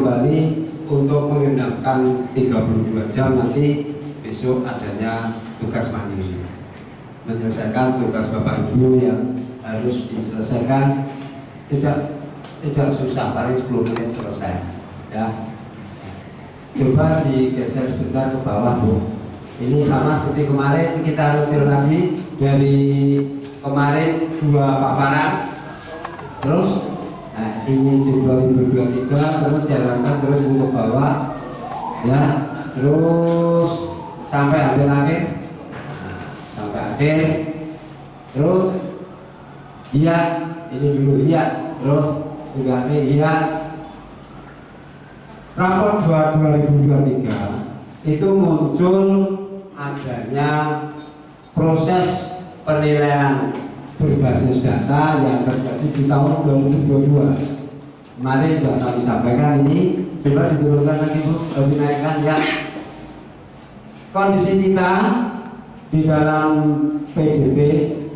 kembali untuk mengendapkan 32 jam nanti besok adanya tugas mandiri, menyelesaikan tugas Bapak Ibu yang harus diselesaikan, tidak susah, paling 10 menit selesai ya. Coba digeser sebentar ke bawah Bu. Ini sama seperti kemarin, kita review lagi dari kemarin 2 paparan. Terus nah, ini di 2023 terus jalankan terus untuk bawah ya, terus sampai hampir akhir. Nah, sampai akhir. Terus iya, ini dulu iya, terus juga iya. Rapor 2023 itu muncul adanya proses penilaian berbasis data yang terjadi di tahun 2022. Kemarin sudah kami sampaikan ini, coba diturunkan lagi Bu, dinaikkan ya. Kondisi kita di dalam PDB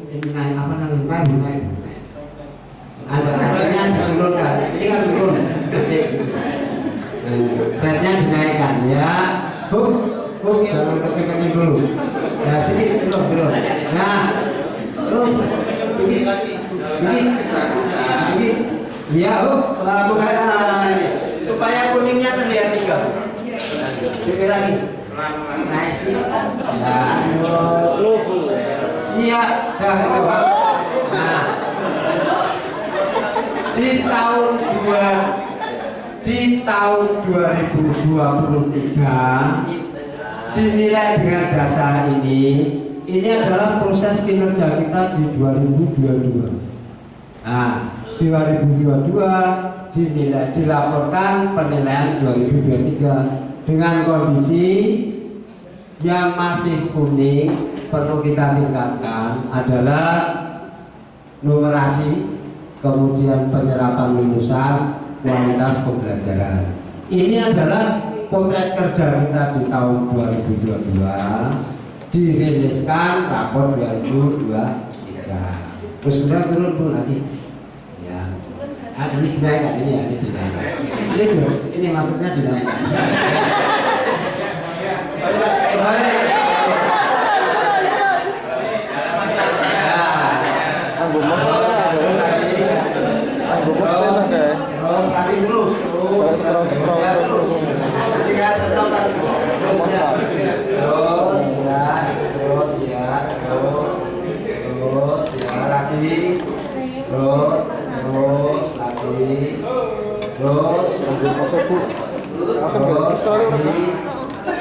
ini naik apa namanya? Naik. Ada katanya diturunkan, ini kan turun. Setnya dinaikkan ya. Bu, jangan kecil-kecil dulu. Ya sedikit turun. Nah, terus ini ya bukan supaya kuningnya terlihat juga. Dikit lagi. Nice. Ya, terus iya, dah gitu Pak. Nah, di tahun 2023 dinilai dengan dasar ini adalah proses kinerja kita di 2022. Nah, 2022 dinilai, dilaporkan penilaian 2023 dengan kondisi yang masih kuning. Perlu kita tingkatkan adalah numerasi, kemudian penyerapan lulusan, kualitas pembelajaran. Ini adalah potret kerja kita di tahun 2022, diriliskan rapor 2023. Terus kemudian turun lagi ya. Ini dinaikkan, ini ya, ini dinaikkan. Ini maksudnya dinaikkan.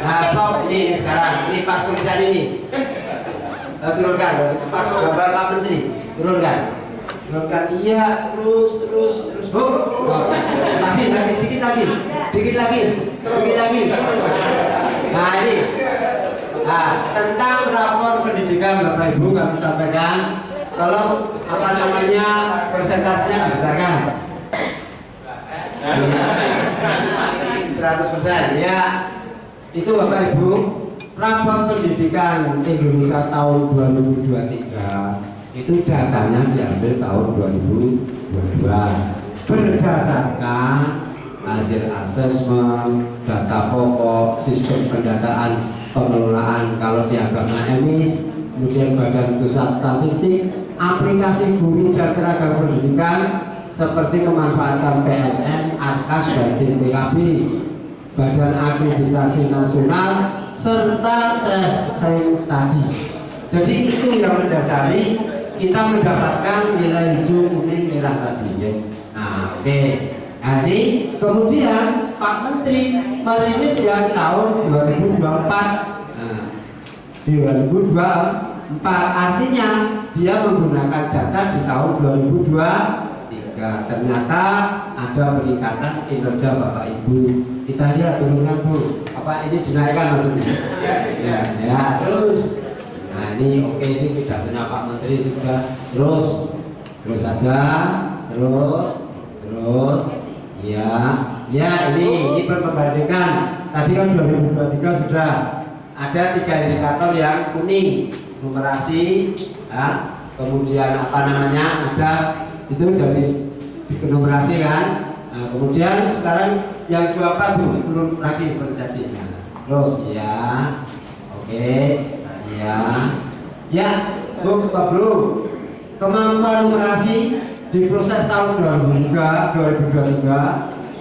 Nah, stop ini sekarang. Ini pas tulisan ini. Turunkan. Pas gambar Pak Menteri. Turunkan. Iya, terus. Lagi, sedikit lagi. Nah, ini. Nah, tentang rapor pendidikan Bapak Ibu kami sampaikan. Tolong persentasenya dibesarkan. 100% ya. Itu Bapak Ibu, rapor pendidikan Indonesia tahun 2023 itu datanya diambil tahun 2022 berdasarkan hasil asesmen, data pokok, sistem pendataan pengelolaan kalau di agama emis, kemudian Badan Pusat Statistik, aplikasi guru dan tenaga pendidikan seperti kemanfaatan PNM, ARKAS, dan PKB, Badan Akreditasi Nasional, serta tracing study. Jadi itu yang mendasari kita mendapatkan nilai hijau, kuning, merah tadi ya. Nah, oke. Nah, ini kemudian Pak Menteri merilis yang tahun 2024. Nah, 2024 artinya dia menggunakan data di tahun 2023. Ternyata ada peningkatan kinerja Bapak Ibu. Kita lihat turunkan Bu. Apa ini dinaikkan maksudnya? Ya, terus. Nah, ini oke, ini pidatonya Pak Menteri sudah. Terus saja. Terus. Ya, ini perbandingan. Tadi kan 2023 sudah ada 3 indikator yang kuning, numerasi, ya, kemudian ada itu dari numerasi kan. Nah, kemudian sekarang yang 24 tuh turun lagi seperti tadi. Nah, terus ya, oke, ya, ya, bu stop dulu. Kemampuan numerasi di proses tahun 2023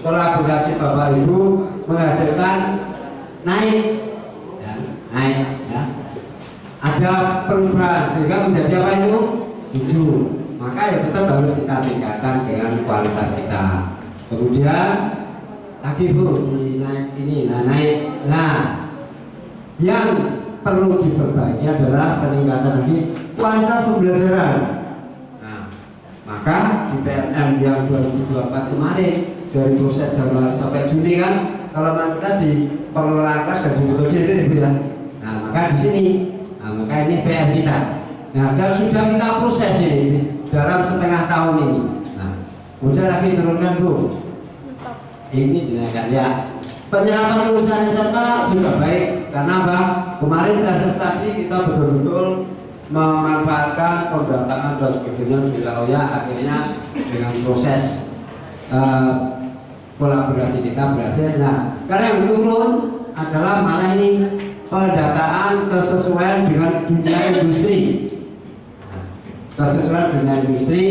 kolaborasi Bapak Ibu menghasilkan naik, ya, naik, ya. Ada perubahan sehingga menjadi apa itu 7. Maka ya tetap harus kita tingkatkan dengan kualitas kita. Kemudian lagi bu ini naik. Nah, yang perlu diperbaiki adalah peningkatan lagi kualitas pembelajaran. Nah, maka di PNM yang 2024 kemarin dari proses Januari sampai Juni kan, kalau kita di pengelolaan kelas dan di metode itu ya. Nah, maka di sini, maka ini PR kita. Nah, dan sudah kita proses ini dalam setengah tahun ini. Nah, kemudian lagi turunkan bu. Ini dinaikkan ya. Penyerapan lulusan SMA sudah baik karena apa? Kemarin proses tadi kita betul-betul memanfaatkan pendataan dan sebagainya di wilayah, akhirnya dengan proses kolaborasi kita berhasil. Nah, sekarang yang turun adalah malah ini pendataan kesesuaian dengan dunia industri. Kesesuaian dengan industri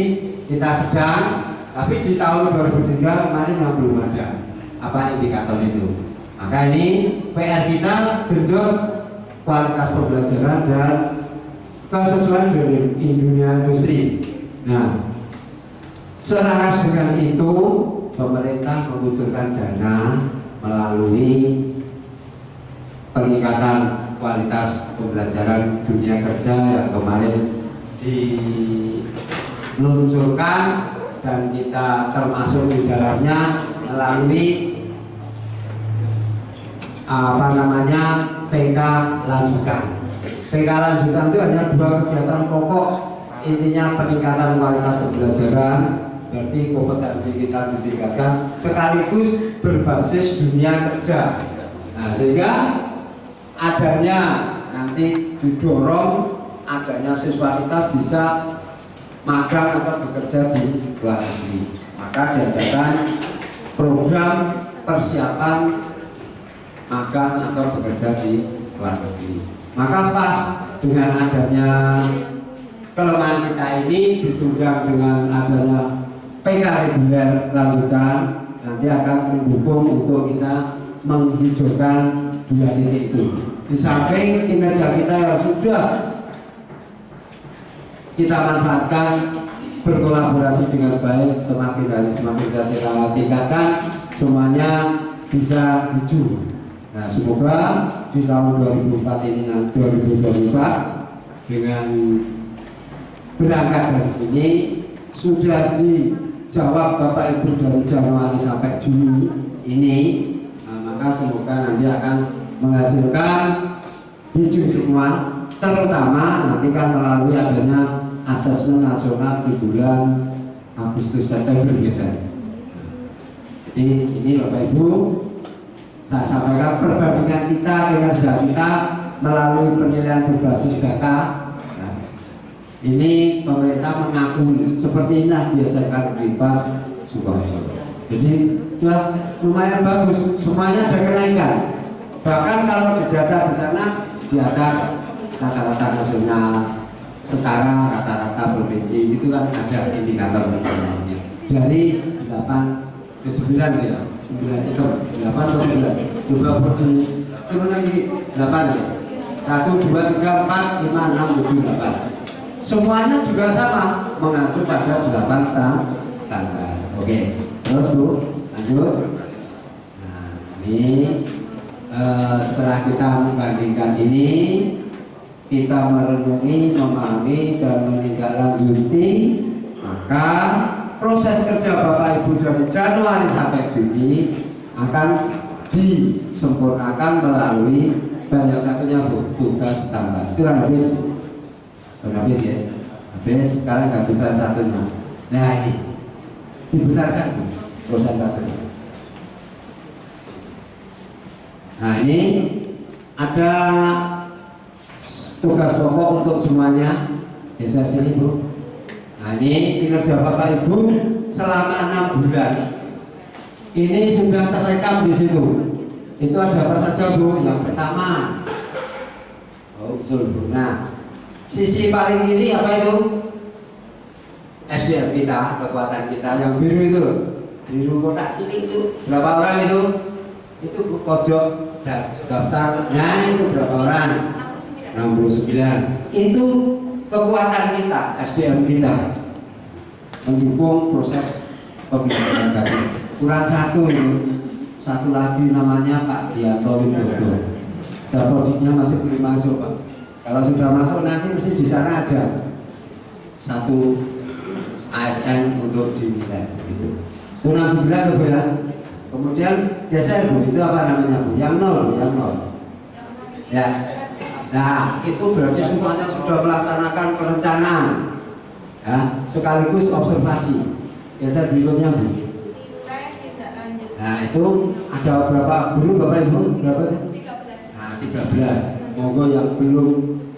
kita sedang, tapi di tahun 2003 kemarin yang belum ada apa indikator itu. Maka ini PR kita genjot kualitas pembelajaran dan kesesuaian dengan dunia industri. Nah, selaras dengan itu pemerintah mengucurkan dana melalui peningkatan kualitas pembelajaran dunia kerja yang kemarin diluncurkan dan kita termasuk di dalamnya melalui PK lanjutan. PK lanjutan itu hanya 2 kegiatan pokok, intinya peningkatan kualitas pembelajaran, berarti kompetensi kita ditingkatkan sekaligus berbasis dunia kerja. Nah, sehingga adanya nanti didorong adanya siswa kita bisa magang atau bekerja di luar negeri. Maka diadakan program persiapan magang atau bekerja di luar negeri. Maka pas dengan adanya kelemahan kita ini ditunjang dengan adanya PK reguler lanjutan, nanti akan mendukung untuk kita menghijaukan 2 titik itu. Di samping kinerja kita yang sudah kita manfaatkan berkolaborasi dengan baik, semakin hari semakin kita tingkatkan, semuanya bisa maju. Nah, semoga di tahun 2004 ini, 2024 dengan berangkat dari sini sudah dijawab Bapak Ibu dari Januari sampai Juni ini. Nah, maka semoga nanti akan menghasilkan hijau semua, terutama nanti kan melalui adanya asesmen nasional di bulan Agustus September biasanya. Jadi ini Bapak Ibu, saya sampaikan perbandingan kita kinerja kita melalui penilaian berbasis data. Nah, ini pemerintah mengakui seperti inilah biasakan Pak Sukoharjo. Jadi sudah lumayan bagus, semuanya ada kenaikan. Bahkan kalau di data di sana di atas rata-rata nasional, setara rata-rata provinsi, itu kan ada indikator nasionalnya. Dari 8 ke 9 ya, 9 itu 8 atau 9. Coba berdua turun lagi 8 ya. 1, 2, 3, 4, 5, 6, 7, 8. Semuanya juga sama, mengacu pada 8 standar. Oke, terus Bu, lanjut. Nah, ini setelah kita membandingkan ini, kita merenungi, memahami, dan menindaklanjuti, maka proses kerja Bapak Ibu dari Januari sampai Juni akan disempurnakan melalui yang satunya tugas tambahan. Itu kan habis ya, habis. Sekarang nggak tugas satunya. Nah, ini dibesarkan prosentasenya. Nah, ini ada tugas pokok untuk semuanya. Geser sini Bu. Nah, ini kinerja Bapak Ibu selama 6 bulan Ini sudah terekam di situ. Itu ada apa saja Bu? Yang pertama, usul. Nah, sisi paling kiri apa itu? SDM kita, kekuatan kita. Yang biru itu, biru kotak cilik itu berapa orang itu? Itu pojok daftarnya itu berapa orang? 69. Itu kekuatan kita, SDM kita mendukung proses pembicaraan tadi. Kurang satu itu, satu lagi namanya Pak Dianto Widodo. Dapotiknya masih belum masuk Pak. Kalau sudah masuk nanti mesti di sana ada satu ASN untuk dinilai gitu. 69 itu ya. Kemudian geser Bu, itu apa namanya Bu? Yang nol. Ya. Nah, itu berarti semuanya sudah melaksanakan perencanaan. Ya, sekaligus observasi. Geser berikutnya Bu. Nah, itu ada berapa guru Bapak Ibu? Berapa? 13. Nah, 13. Monggo yang belum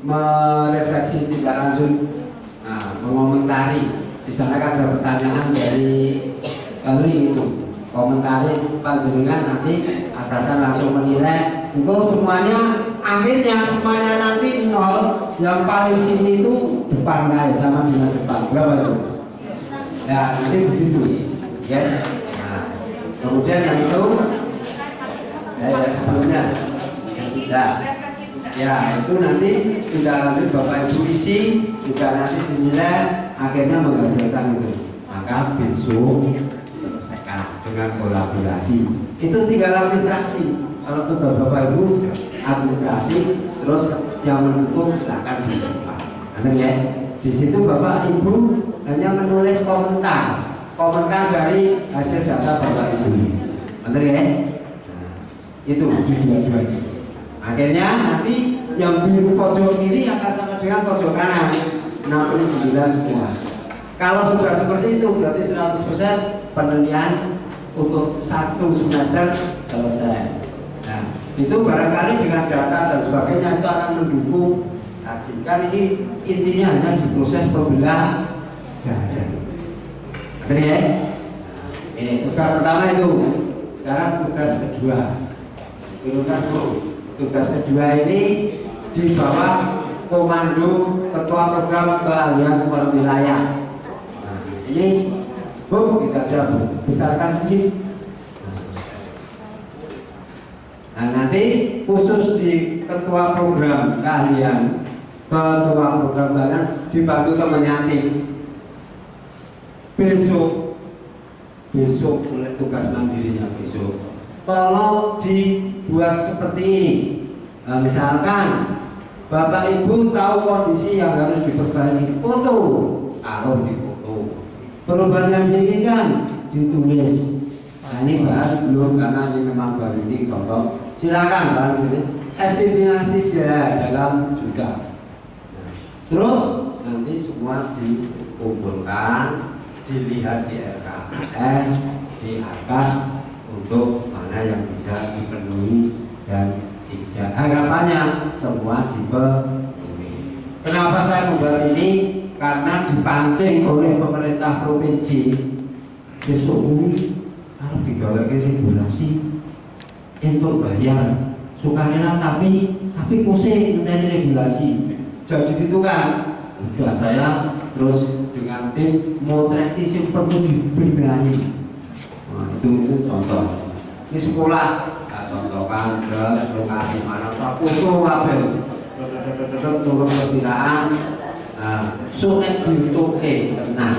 merefleksi tindak lanjut, nah, mengomentari. Di sana kan ada pertanyaan dari kali itu. Komentari panjenengan nanti atasan langsung menilai. Untuk semuanya akhirnya semuanya nanti nol. Yang paling sini itu depan naik sama dengan depan. Berapa itu? Ya, nanti begitu. Ya. Nah, kemudian yang itu sebelumnya tidak. Ya, itu nanti sudah lanjut Bapak Ibu isi juga nanti dinilai akhirnya menghasilkan itu. Maka besok selesaikan dengan kolaborasi. Itu tinggal administrasi. Kalau tugas Bapak Ibu administrasi, terus yang mendukung silakan dibuka. Nanti ya. Di situ Bapak Ibu hanya menulis komentar dari hasil data Bapak Ibu. Nanti ya. Nah, itu dua-duanya. Akhirnya nanti yang biru pojok kiri akan sama dengan pojok kanan 69 semua. Kalau sudah seperti itu berarti 100% penelitian untuk satu semester selesai. Nah, itu barangkali dengan data dan sebagainya itu akan mendukung. Kan ini intinya hanya di proses pembelajaran. Oke ya? Tugas pertama itu. Sekarang tugas kedua. Tugas kedua ini di bawah komando Ketua Program Keahlian Perwilayah. Nah, ini Bu, kita coba besarkan sedikit. Nah, nanti khusus di Ketua Program Keahlian dibantu temannya tim. Besok oleh tugas mandirinya besok. Tolong dibuat seperti ini. Nah, misalkan Bapak Ibu tahu kondisi yang harus diperbaiki, foto, taruh di foto. Perubahan yang diinginkan ditulis. Nah, ini bahas belum karena ini memang baru ini contoh. Silakan Pak. Estimasi dalam juga. Nah, terus nanti semua dikumpulkan, dilihat di LKS, di atas untuk mana yang bisa dipenuhi dan tidak. Harapannya semua dipenuhi. Kenapa saya membuat ini? Karena dipancing oleh pemerintah provinsi. Besok ini harus digawe regulasi untuk bayar sukarela tapi pusing dari regulasi. Jadi gitu kan. Udah saya terus dengan tim mau tracking perlu dibenahi. Nah, itu contoh. Ini sekolah saya contohkan ke lokasi mana foto kabel. Turun perkiraan. Nah, sulit dituke tenang.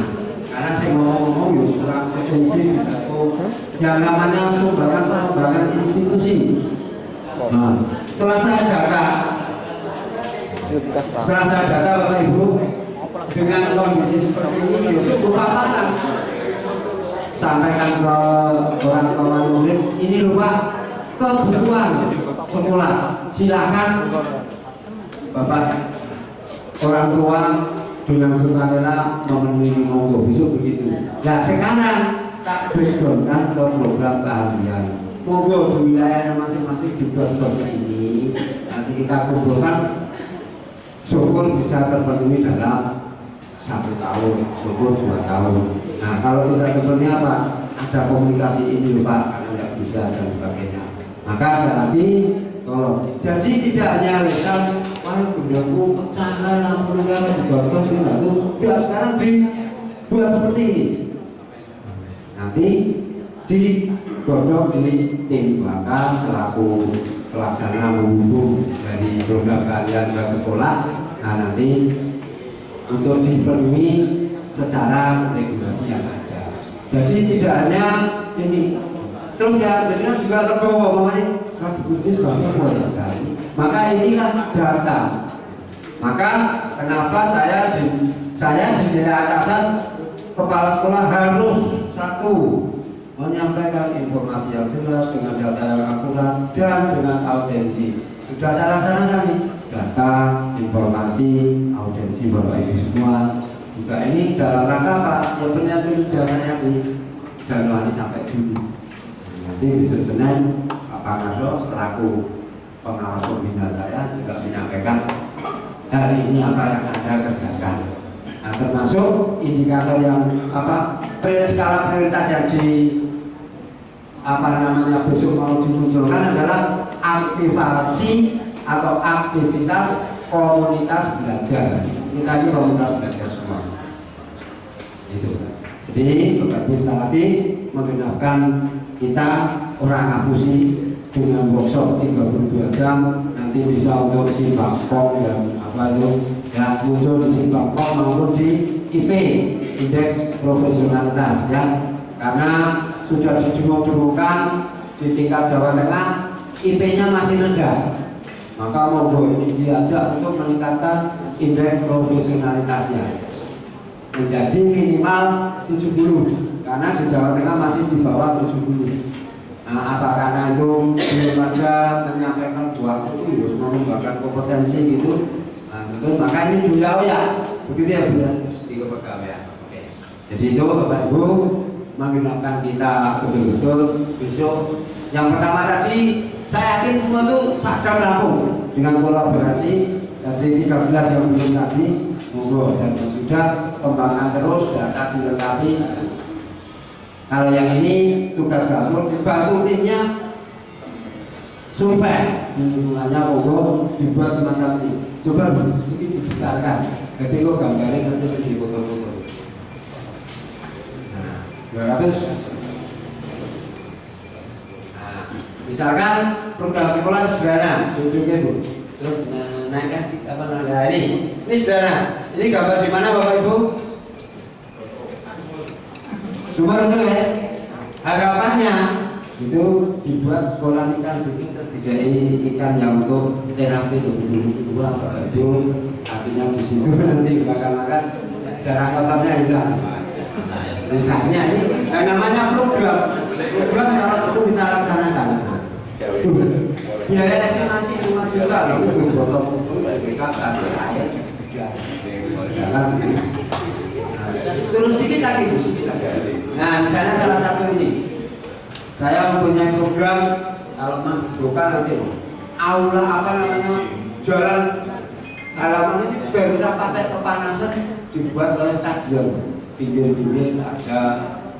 Karena saya ngomong ya surat konsumsi yang namanya sumbangan pengembangan institusi. Nah, setelah saya data Bapak Ibu dengan kondisi seperti ini ya sungguh paparan. Sampaikan ke orang tua murid ini lupa kebutuhan sekolah. Silakan Bapak orang tua dengan sukarela memenuhi monggo besok begitu. Nah sekarang tak breakdown kan ke program keahlian. Monggo di wilayah masing-masing juga seperti ini. Nanti kita kumpulkan syukur bisa terpenuhi dalam 1 tahun, syukur 2 tahun. Nah kalau tidak temennya apa? Ada komunikasi ini Pak, karena tidak bisa dan sebagainya. Maka sekali lagi tolong. Jadi tidak hanya lesan, wah bundaku pecah lampunya digodok sini itu. Ya sekarang dibuat seperti ini. Nanti digodok di tim belakang selaku pelaksana menghubung dari program kalian ke sekolah. Nah nanti untuk dipenuhi secara regulasi yang ada. Jadi tidak hanya ini. Terus ya, jadi juga legowo mengenai ini sebagai mulai. Maka inilah data. Maka kenapa saya di nilai atasan kepala sekolah harus satu menyampaikan informasi yang jelas dengan data yang akurat dan dengan autensi. Sudah salah-salah kami data, informasi, autensi Bapak Ibu semua. Juga ini dalam rangka Pak, yang penyampaian jasanya di Januari sampai Juni. Nanti besok Senin Pak Naso selaku pengawas pembina saya juga menyampaikan hari ini apa yang Anda kerjakan. Nah, termasuk indikator yang skala prioritas yang besok mau dimunculkan adalah aktivasi atau aktivitas komunitas belajar. Ini tadi komunitas belajar semua. Itu. Jadi Bapak Ibu sekali lagi menggenapkan kita orang ngapusi dengan workshop 32 jam nanti bisa untuk Simbangkong dan yang muncul di Simbangkong maupun di IP indeks profesionalitas ya, karena sudah didengungkan di tingkat Jawa Tengah IP-nya masih rendah, maka monggo ini diajak untuk meningkatkan indeks profesionalitasnya menjadi minimal 70 karena di Jawa Tengah masih di bawah 70. Nah, apa karena itu belum ada menyampaikan buat itu harus mengembangkan kompetensi gitu. Nah, betul, maka ini beliau ya, begitu ya Bu ya, di kepegawaian. Oke. Jadi itu Bapak Ibu menggenapkan kita betul-betul besok. Yang pertama tadi saya yakin semua itu sajam rampung dengan kolaborasi dari 13 yang belum tadi, monggo dan sudah kembangkan terus data dilengkapi. Kalau yang ini tugas kamu dibantu timnya survei lingkungannya monggo dibuat semacam ini. Coba sedikit dibesarkan. Jadi kok gambarnya nanti di foto-foto. Nah, 200. Nah, misalkan program sekolah sederhana, contohnya Bu. Terus naik apa namanya ini sederhana. Ini gambar di mana Bapak Ibu? Cuma itu ya, harapannya itu dibuat kolam ikan dikit terus dikai ikan yang untuk terapi lucu-lucu dua itu artinya di situ nanti makan-makan darah kotornya hilang. Misalnya ini namanya program kalau itu bisa laksanakan. Biaya estimasi 5 juta itu botol kudu mereka kasih air jalan. Terus sedikit lagi Bu. Nah, misalnya salah satu ini, saya mempunyai program kalau bukan nanti aula apa namanya jalan halaman ini baru pakai pepanasan dibuat oleh stadion pinggir-pinggir ada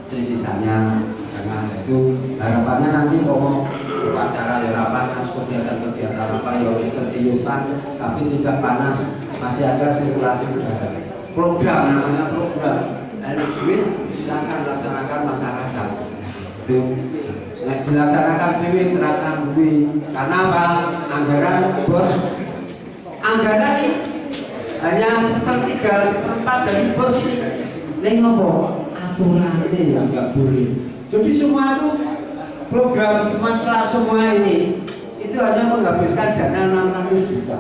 sisanya karena itu harapannya nanti ngomong acara ya panas kegiatan apa ya ketiyupan tapi tidak panas masih ada sirkulasi udara. Program namanya program enak duit silakan laksanakan masyarakat itu dilaksanakan duit serahkan duit karena apa anggaran bos anggaran ini hanya sepertiga seperempat dari bos ini ngopo aturan ini yang nggak boleh jadi semua itu program semua ini itu hanya menghabiskan dana 600 juta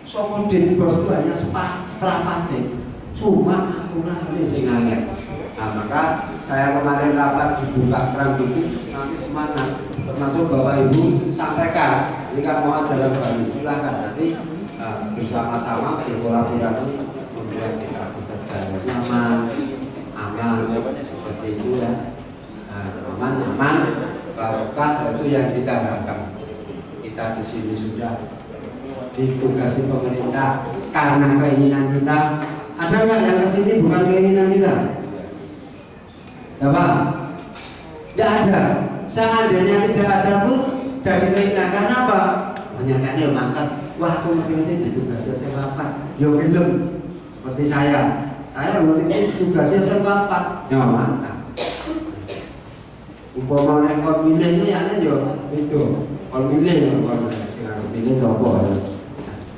somodin bos itu hanya seperempatnya cuma aturan ini sehingga nah, maka saya kemarin rapat dibuka terang dikit nanti semangat termasuk Bapak Ibu sampaikan ini kan mau ajaran baru silakan nanti bersama-sama berkolaborasi membuat kita bekerja nyaman aman seperti itu ya aman nyaman barokah itu yang kita harapkan kita di sini sudah ditugasi pemerintah karena keinginan kita Ada nggak yang kesini bukan keinginan kita? Siapa? Tidak ada. Seandainya tidak ada pun jadi keinginan. Karena apa? Menyatakan mangkat. Wah, aku nanti jadi tugasnya saya apa? Yo gelem. Seperti saya nanti tugasnya saya apa? Ya mangkat. Umpama nek kon milih ini ana yo itu. Kon milih kon sing milih sapa ya.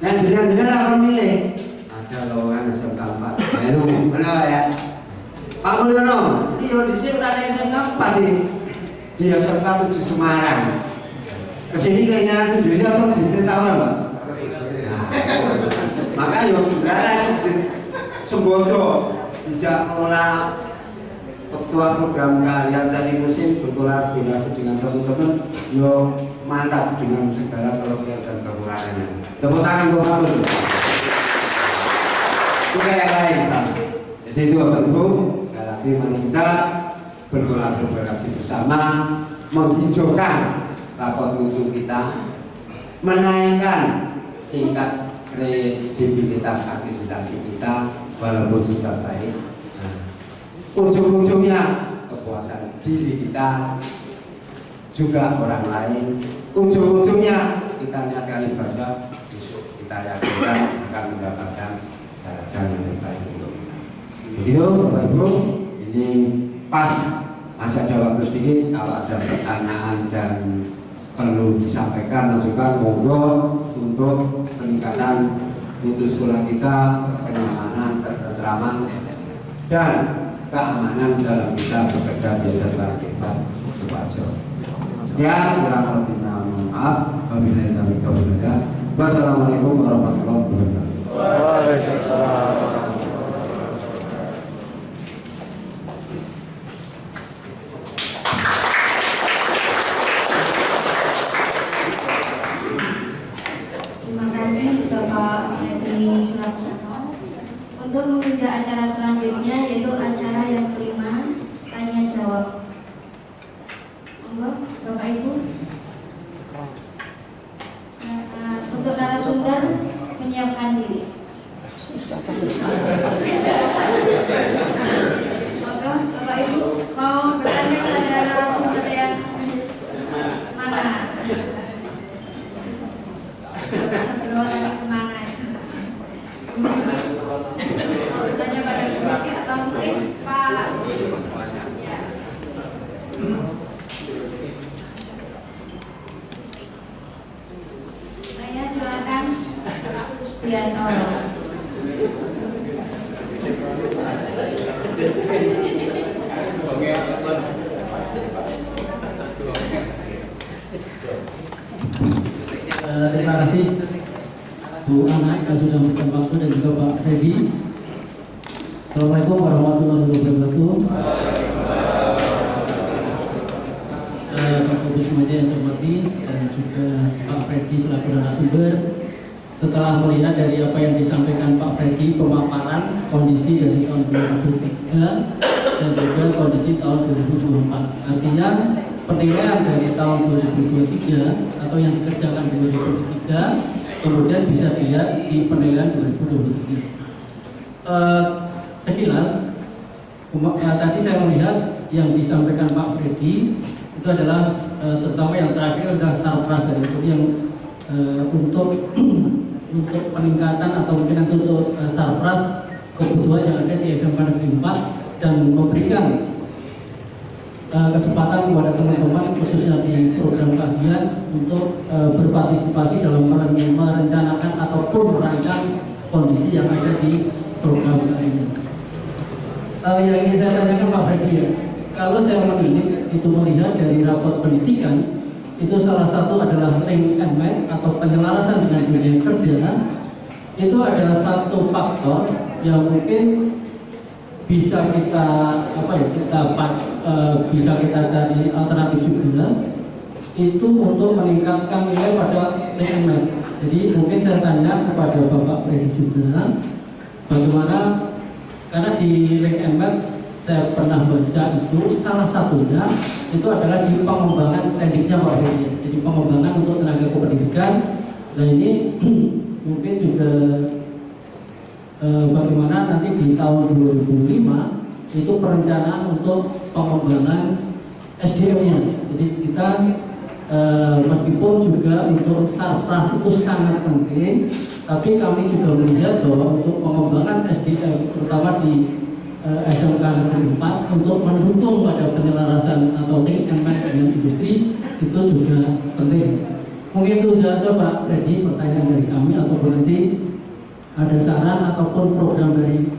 Nek jenengan kon milih ada lowongan SMK 4. Baru bener ya. Pak Mulyono, ini yo dhisik ora ada SMK 4 ini. Di SMK 7 Semarang. Kesini keinginan sendiri atau diperintah orang, Pak? Nah, maka yo beneran sembodo bijak mengelola ketua program kalian tadi musim berkolaborasi dengan teman-teman yo mantap dengan segala kelebihan dan kekurangannya. Tepuk tangan buat Pak Mulyono. Itu kayak lain sama. Jadi itu Bapak Ibu, sekali lagi mari kita berkolaborasi bersama menghijaukan rapor mutu kita, menaikkan tingkat kredibilitas akreditasi kita walaupun sudah baik. Nah, ujung-ujungnya kepuasan diri kita juga orang lain. Ujung-ujungnya kita niatkan ibadah, besok kita yakinkan akan mendapatkan balasan yang terbaik untuk kita. Begitu Bapak Ibu, ini pas masih ada waktu sedikit. Kalau ada pertanyaan dan perlu disampaikan masukan, monggo untuk peningkatan mutu sekolah kita, kenyamanan, ketentraman dan keamanan dalam kita bekerja di SMK Sukoharjo. Ya, kurang lebihnya mohon maaf. Wabillahi taufiq wal hidayah. Wassalamualaikum warahmatullahi wabarakatuh. Waalaikumsalam. Untuk menginjak acara selanjutnya yaitu acara yang kelima, tanya jawab. Monggo Bapak Ibu. Untuk narasumber menyiapkan diri. Monggo Bapak Ibu mau bertanya kepada narasumber yang mana? Bertanya kemana? Tanya pada sebagai atau mungkin Pak ya. Saya silakan Pak Puspianto. Terima kasih Bu Ana yang sudah memberikan waktu dan juga Pak Freddy. Assalamualaikum warahmatullahi wabarakatuh. Bapak Ibu semuanya yang saya hormati dan juga Pak Freddy selaku narasumber. Setelah melihat dari apa yang disampaikan Pak Freddy, pemaparan kondisi dari tahun 2003 dan juga kondisi tahun 2024. Artinya penilaian dari tahun 2023 atau yang dikerjakan di 2023 kemudian bisa dilihat di penilaian 2023. Sekilas tadi saya melihat yang disampaikan Pak Freddy itu adalah terutama yang terakhir adalah sarpras yang untuk peningkatan atau mungkin nanti untuk sarpras kebutuhan yang ada di SMK Negeri 4 dan memberikan kesempatan kepada teman-teman khususnya di program kajian untuk berpartisipasi dalam merencanakan ataupun merancang kondisi yang ada di program kajian. Yang ingin saya tanyakan Pak Freddy, kalau saya melihat dari raport pendidikan itu salah satu adalah link and match atau penyelarasan dengan dunia kerja, itu adalah satu faktor yang mungkin bisa kita bisa kita cari alternatif juga itu untuk meningkatkan nilai pada link and match. Jadi mungkin saya tanya kepada Bapak Freddy juga bagaimana, karena di link and match saya pernah baca itu salah satunya itu adalah di pengembangan tekniknya Pak Freddy. Jadi pengembangan untuk tenaga kependidikan. Nah ini mungkin juga bagaimana nanti di tahun 2005 itu perencanaan untuk pengembangan SDM-nya. Jadi kita meskipun juga untuk sarpras itu sangat penting, tapi kami juga melihat bahwa untuk pengembangan SDM terutama di SMK Negeri 4 untuk mendukung pada penyelarasan atau link and match dengan industri itu juga penting. Mungkin itu saja Pak Freddy pertanyaan dari kami, ataupun nanti ada saran ataupun program dari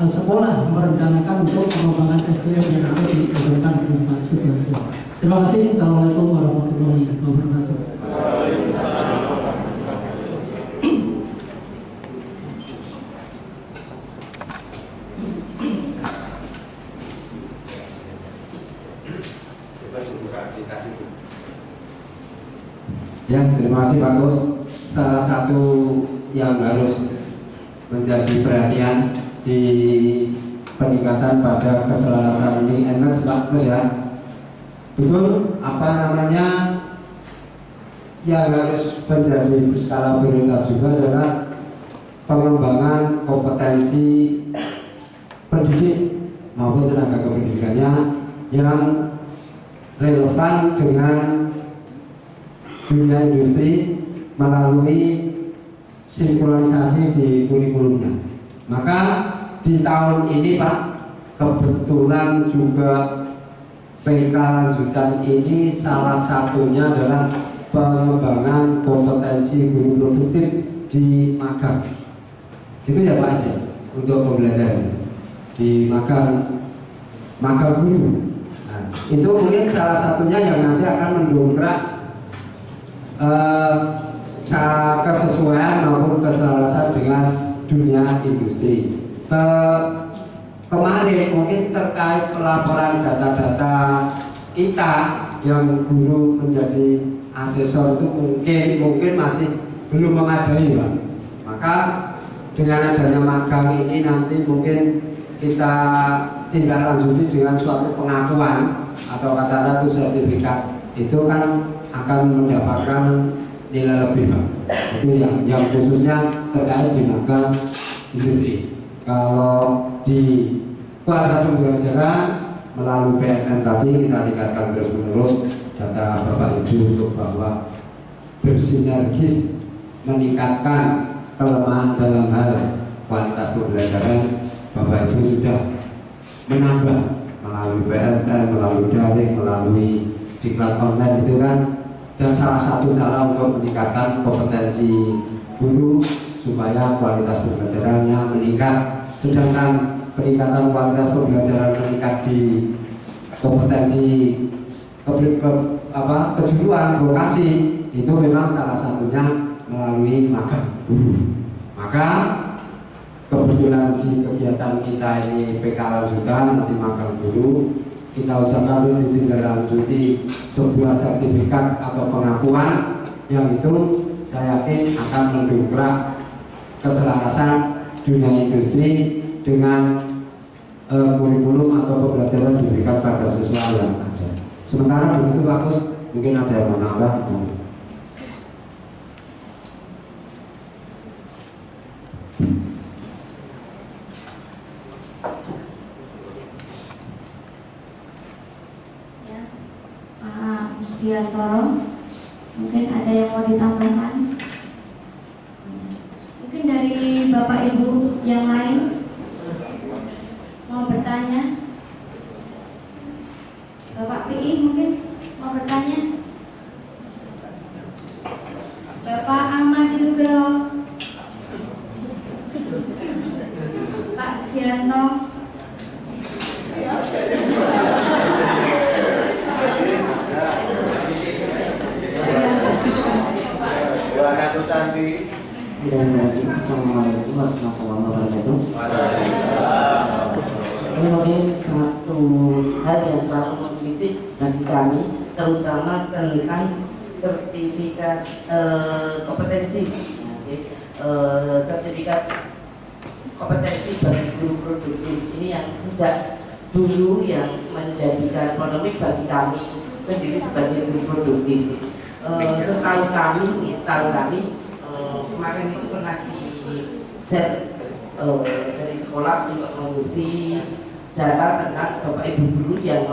sekolah merencanakan untuk pengembangan SDM yang ada di SMK Negeri 4 Sidoarjo. Terima kasih. Assalamualaikum warahmatullahi wabarakatuh. Ya, terima kasih Pak Kus. Salah satu yang harus menjadi perhatian di peningkatan pada keselarasan ini enak Pak Kus ya. Betul, apa namanya yang harus menjadi skala prioritas juga adalah pengembangan kompetensi pendidik maupun tenaga kependidikannya yang relevan dengan dunia industri melalui sinkronisasi di kurikulumnya. Maka di tahun ini Pak, kebetulan juga PK lanjutan ini salah satunya adalah pengembangan kompetensi guru produktif di magang. Itu ya Pak Is ya, untuk pembelajaran di magang guru. Nah, itu mungkin salah satunya yang nanti akan mendongkrak kesesuaian maupun keselarasan dengan dunia industri. Kemarin mungkin terkait pelaporan data-data kita yang guru menjadi asesor itu mungkin masih belum memadai Pak. Maka dengan adanya magang ini nanti mungkin kita tindak lanjuti dengan suatu pengakuan atau katakanlah itu sertifikat, itu kan akan mendapatkan nilai lebih Pak. Itu yang khususnya terkait di magang industri. Kalau di kualitas pembelajaran melalui PNN tadi kita tingkatkan terus menerus data Bapak Ibu untuk bahwa bersinergis meningkatkan kelemahan dalam hal kualitas pembelajaran. Bapak Ibu sudah menambah melalui PNN, melalui daring, melalui diklat online itu kan, dan salah satu cara untuk meningkatkan kompetensi guru supaya kualitas pembelajarannya meningkat. Sedangkan peningkatan kualitas pembelajaran meningkat di kompetensi kejuruan vokasi itu memang salah satunya melalui magang guru. Maka kebetulan di kegiatan kita ini PK lanjutan nanti magang guru, kita usahakan ditindaklanjuti sebuah sertifikat atau pengakuan yang itu saya yakin akan mendongkrak keselarasan dunia industri dengan kurikulum atau pembelajaran diberikan pada siswa yang ada. Sementara begitu Pak Kus, mungkin ada yang menambah. Ya, Pak Musbiantoro, mungkin ada yang mau ditambahkan? Mungkin dari Bapak Ibu yang lain mau bertanya? Bapak PI mungkin mau bertanya? Bapak Ahmad Nugroho, Pak Dianto, Assalamualaikum warahmatullahi wabarakatuh. Ini mungkin satu hal yang selalu mengkritik bagi kami, terutama tentang sertifikat kompetensi, sertifikat kompetensi bagi guru produktif ini yang sejak dulu yang menjadikan polemik bagi kami sendiri sebagai guru produktif. Setahu kami kemarin itu pernah di share dari sekolah untuk mengisi data tentang Bapak Ibu guru yang